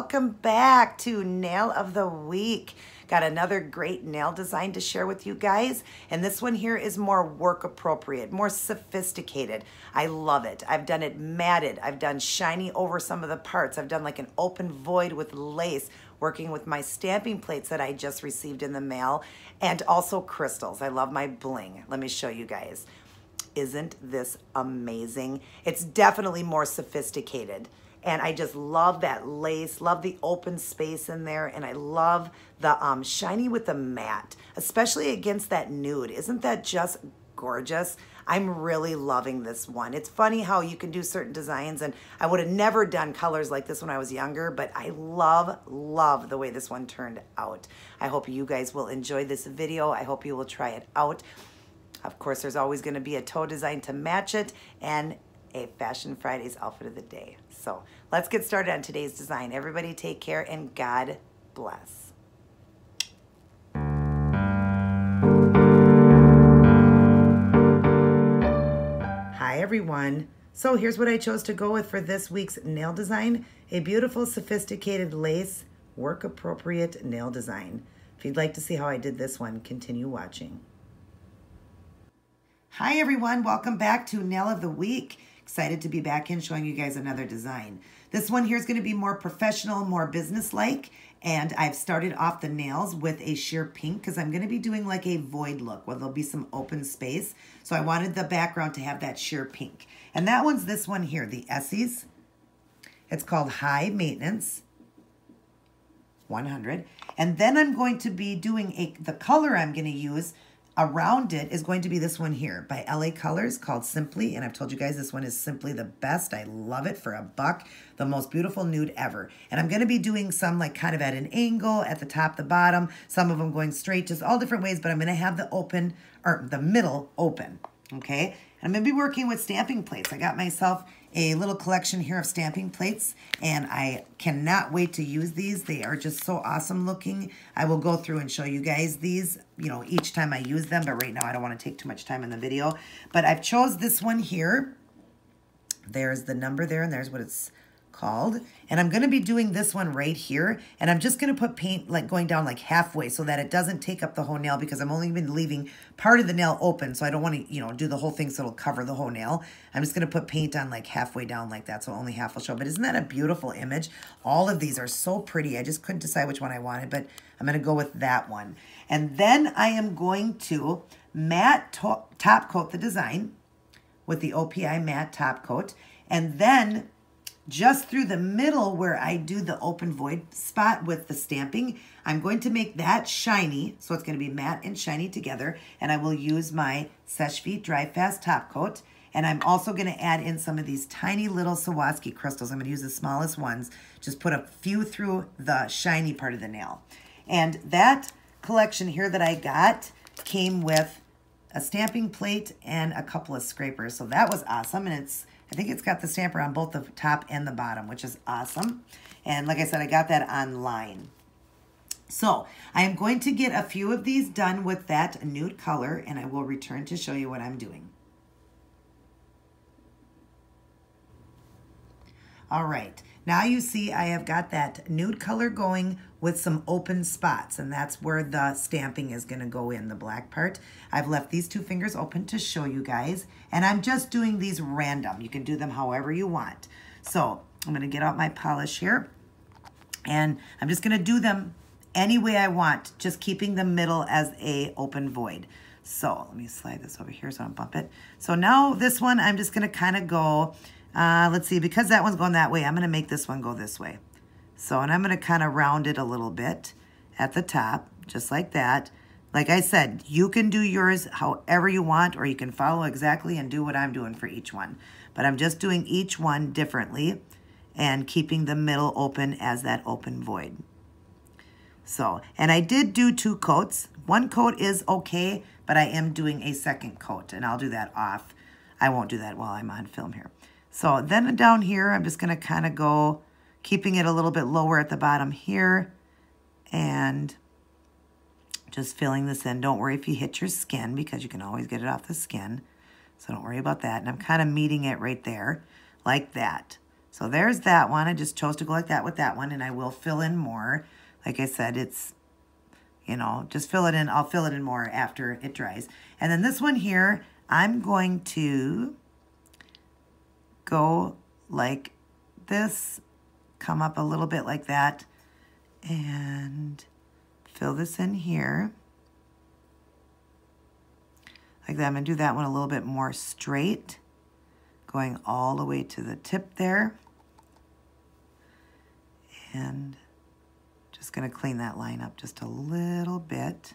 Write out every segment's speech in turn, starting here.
welcome back to Nail of the Week. Got another great nail design to share with you guys, and this one here is more work appropriate, more sophisticated. I love it. I've done it matted, I've done shiny over some of the parts, I've done like an open void with lace, working with my stamping plates that I just received in the mail, and also crystals. I love my bling. Let me show you guys. Isn't this amazing? It's definitely more sophisticated. And I just love that lace, love the open space in there, and I love the shiny with the matte, especially against that nude. Isn't that just gorgeous? I'm really loving this one. It's funny how you can do certain designs, and I would have never done colors like this when I was younger, but I love the way this one turned out. I hope you guys will enjoy this video. I hope you will try it out. Of course, there's always gonna be a toe design to match it, and a Fashion Fridays outfit of the day. So let's get started on today's design. Everybody take care and God bless. Hi everyone. So here's what I chose to go with for this week's nail design. A beautiful sophisticated lace, work appropriate nail design. If you'd like to see how I did this one, continue watching. Hi everyone, welcome back to Nail of the Week. Excited to be back in showing you guys another design. This one here is going to be more professional, more business-like, and I've started off the nails with a sheer pink because I'm going to be doing like a void look where there'll be some open space. So I wanted the background to have that sheer pink. And that one's this one here, the Essie's. It's called High Maintenance 100. And then I'm going to be doing the color I'm going to use around it is going to be this one here by LA Colors called Simply. And I've told you guys this one is simply the best. I love it for $1. The most beautiful nude ever. And I'm going to be doing some like kind of at an angle at the top, the bottom. Some of them going straight, just all different ways. But I'm going to have the open, or the middle open. Okay. And I'm going to be working with stamping plates. I got myself a little collection here of stamping plates, and I cannot wait to use these. They are just so awesome looking. I will go through and show you guys these, you know, each time I use them, but right now I don't want to take too much time in the video. But I've chose this one here. There's the number there, and there's what it's called. And I'm going to be doing this one right here, and I'm just going to put paint like going down like halfway so that it doesn't take up the whole nail, because I'm only been leaving part of the nail open, so I don't want to, you know, do the whole thing so it'll cover the whole nail. I'm just going to put paint on like halfway down like that, so only half will show. But isn't that a beautiful image? All of these are so pretty. I just couldn't decide which one I wanted, but I'm going to go with that one. And then I am going to matte top coat the design with the OPI matte top coat, and then just through the middle where I do the open void spot with the stamping, I'm going to make that shiny. So it's going to be matte and shiny together. And I will use my Seche Vite Dry Fast top coat. And I'm also going to add in some of these tiny little Swarovski crystals. I'm going to use the smallest ones. Just put a few through the shiny part of the nail. And that collection here that I got came with a stamping plate and a couple of scrapers. So that was awesome. And I think it's got the stamper on both the top and the bottom, which is awesome. And like I said, I got that online. So I am going to get a few of these done with that nude color, and I will return to show you what I'm doing. All right, now you see I have got that nude color going with some open spots, and that's where the stamping is going to go in, the black part. I've left these two fingers open to show you guys, and I'm just doing these random. You can do them however you want. So I'm going to get out my polish here, and I'm just going to do them any way I want, just keeping the middle as a open void. So let me slide this over here so I don't bump it. So now this one, I'm just going to kind of go, let's see, because that one's going that way, I'm going to make this one go this way. So, and I'm going to kind of round it a little bit at the top, just like that. Like I said, you can do yours however you want, or you can follow exactly and do what I'm doing for each one. But I'm just doing each one differently and keeping the middle open as that open void. So, and I did do 2 coats. One coat is okay, but I am doing a second coat, and I'll do that off. I won't do that while I'm on film here. So then down here, I'm just going to kind of go, keeping it a little bit lower at the bottom here, and just filling this in. Don't worry if you hit your skin, because you can always get it off the skin. So don't worry about that. And I'm kind of meeting it right there like that. So there's that one. I just chose to go like that with that one, and I will fill in more. Like I said, it's, you know, just fill it in. I'll fill it in more after it dries. And then this one here, I'm going to go like this, come up a little bit like that, and fill this in here. Like that. I'm going to do that one a little bit more straight, going all the way to the tip there. And just going to clean that line up just a little bit.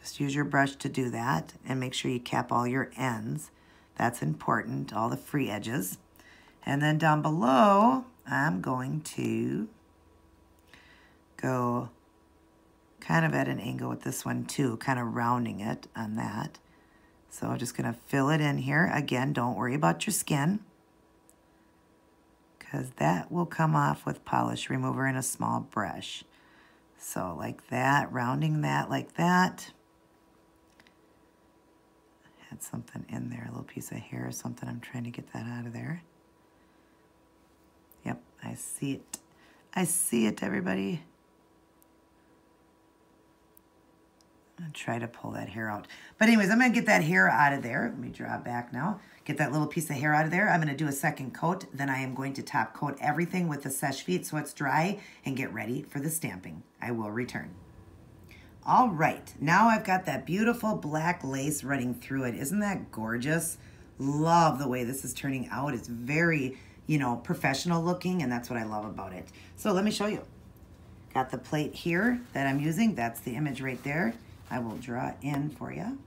Just use your brush to do that, and make sure you cap all your ends. That's important, all the free edges. And then down below, I'm going to go kind of at an angle with this one too, kind of rounding it on that. So I'm just going to fill it in here. Again, don't worry about your skin, because that will come off with polish remover and a small brush. So like that, rounding that like that. Had something in there, a little piece of hair or something. I'm trying to get that out of there. Yep, I see it. I see it, everybody. I'll try to pull that hair out. But anyways, I'm going to get that hair out of there. Let me draw it back now. Get that little piece of hair out of there. I'm going to do a second coat. Then I am going to top coat everything with the Seche Vite so it's dry, and get ready for the stamping. I will return. All right, now I've got that beautiful black lace running through it. Isn't that gorgeous? Love the way this is turning out. It's very, you know, professional looking, and that's what I love about it. So let me show you. Got the plate here that I'm using. That's the image right there. I will draw it in for you.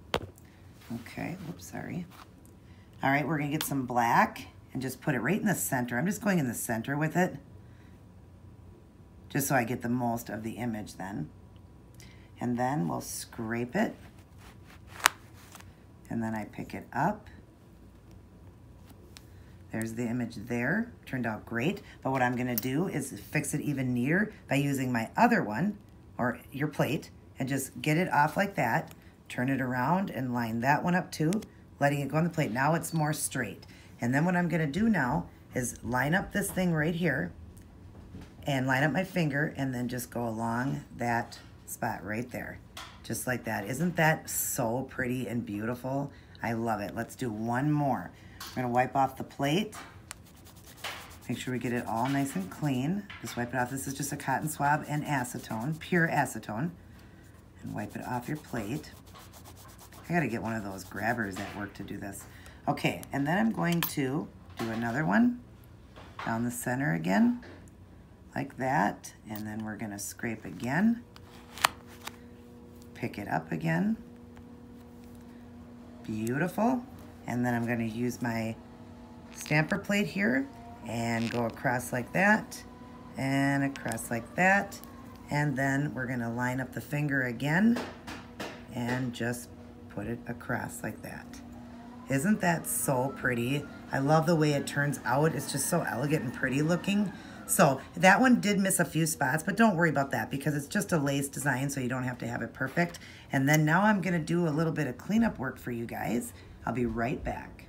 Okay, whoops, sorry. All right, we're gonna get some black and just put it right in the center. I'm just going in the center with it, just so I get the most of the image then. And then we'll scrape it, and then I pick it up. There's the image there. Turned out great. But what I'm gonna do is fix it even neater by using my other one, or your plate, and just get it off like that, turn it around and line that one up too, letting it go on the plate. Now it's more straight. And then what I'm gonna do now is line up this thing right here and line up my finger, and then just go along that spot right there, just like that. Isn't that so pretty and beautiful? I love it. Let's do one more. I'm gonna wipe off the plate. Make sure we get it all nice and clean. Just wipe it off. This is just a cotton swab and acetone, pure acetone. And wipe it off your plate. I gotta get one of those grabbers at work to do this. Okay, and then I'm going to do another one down the center again, like that. And then we're gonna scrape again. Pick it up again. Beautiful. And then I'm gonna use my stamper plate here and go across like that, and across like that. And then we're gonna line up the finger again and just put it across like that. Isn't that so pretty? I love the way it turns out. It's just so elegant and pretty looking. So that one did miss a few spots, but don't worry about that because it's just a lace design, so you don't have to have it perfect. And then now I'm gonna do a little bit of cleanup work for you guys. I'll be right back.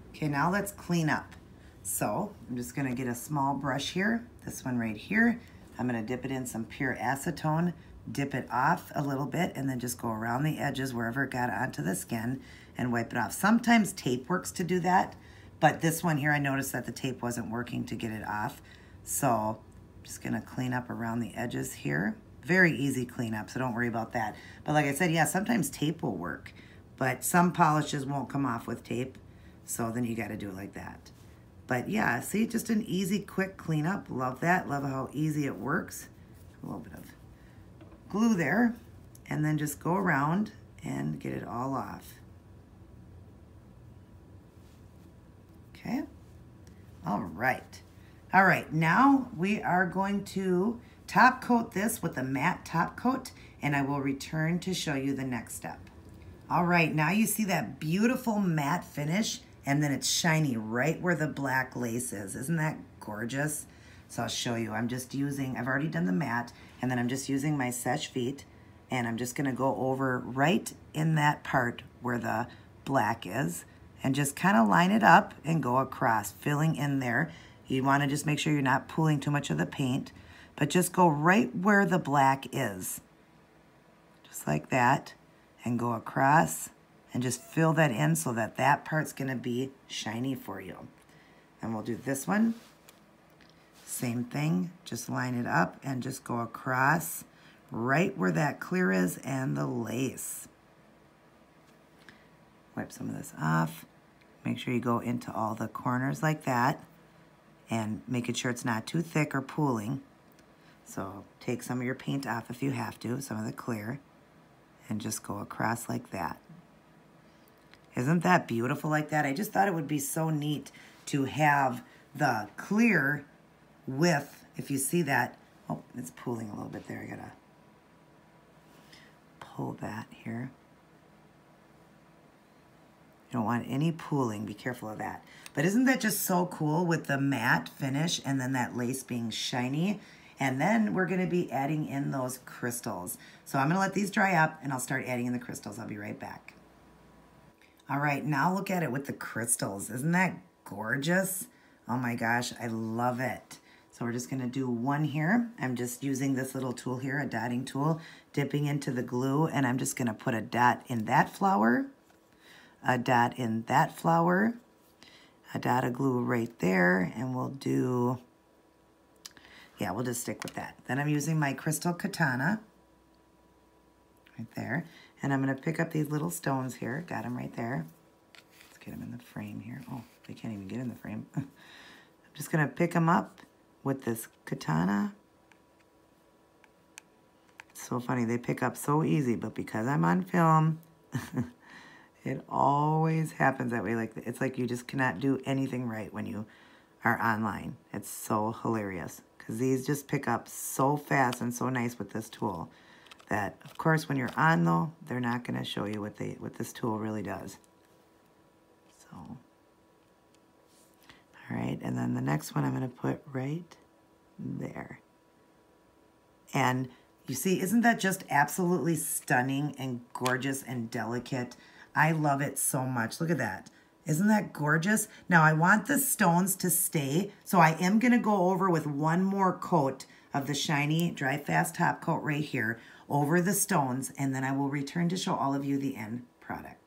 Okay, now let's clean up. So I'm just gonna get a small brush here, this one right here. I'm gonna dip it in some pure acetone, dip it off a little bit, and then just go around the edges wherever it got onto the skin and wipe it off. Sometimes tape works to do that, but this one here, I noticed that the tape wasn't working to get it off. So I'm just gonna clean up around the edges here. Very easy cleanup, so don't worry about that. But like I said, yeah, sometimes tape will work, but some polishes won't come off with tape, so then you gotta do it like that. But yeah, see, just an easy, quick cleanup. Love that, love how easy it works. A little bit of glue there, and then just go around and get it all off. Okay, all right. All right, now we are going to top coat this with a matte top coat, and I will return to show you the next step. All right, now you see that beautiful matte finish, and then it's shiny right where the black lace is. Isn't that gorgeous? So I'll show you. I'm just using, I've already done the matte, and then I'm just using my Seche Vite, and I'm just gonna go over right in that part where the black is, and just kind of line it up and go across, filling in there. You want to just make sure you're not pooling too much of the paint, but just go right where the black is. Just like that, and go across and just fill that in so that that part's going to be shiny for you. And we'll do this one. Same thing, just line it up and just go across right where that clear is and the lace. Wipe some of this off. Make sure you go into all the corners like that and making sure it's not too thick or pooling. So take some of your paint off if you have to, some of the clear, and just go across like that. Isn't that beautiful like that? I just thought it would be so neat to have the clear with, if you see that, oh, it's pooling a little bit there. I gotta pull that here. You don't want any pooling, be careful of that. But isn't that just so cool with the matte finish and then that lace being shiny? And then we're gonna be adding in those crystals. So I'm gonna let these dry up and I'll start adding in the crystals. I'll be right back. All right, now look at it with the crystals. Isn't that gorgeous? Oh my gosh, I love it. So we're just gonna do one here. I'm just using this little tool here, a dotting tool, dipping into the glue, and I'm just gonna put a dot in that flower, a dot in that flower, a dot of glue right there, and we'll do, yeah, we'll just stick with that. Then I'm using my crystal katana right there, and I'm gonna pick up these little stones here. Got them right there. Let's get them in the frame here. Oh, they can't even get in the frame. I'm just gonna pick them up with this katana. It's so funny, they pick up so easy, but because I'm on film, it always happens that way. Like, it's like you just cannot do anything right when you are online. It's so hilarious because these just pick up so fast and so nice with this tool that, of course, when you're on though, they're not going to show you what this tool really does. So, all right, and then the next one I'm going to put right there. And you see, isn't that just absolutely stunning and gorgeous and delicate? I love it so much. Look at that. Isn't that gorgeous? Now I want the stones to stay, so I am gonna go over with one more coat of the shiny Dry Fast top coat right here over the stones, and then I will return to show all of you the end product.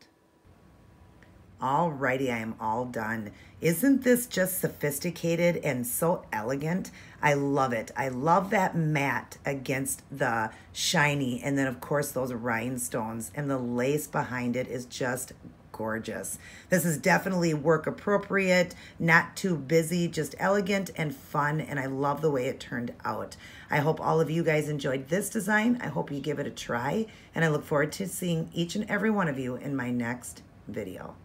Alrighty, I am all done. Isn't this just sophisticated and so elegant? I love it. I love that matte against the shiny, and then of course those rhinestones, and the lace behind it is just gorgeous. This is definitely work appropriate, not too busy, just elegant and fun, and I love the way it turned out. I hope all of you guys enjoyed this design. I hope you give it a try, and I look forward to seeing each and every one of you in my next video.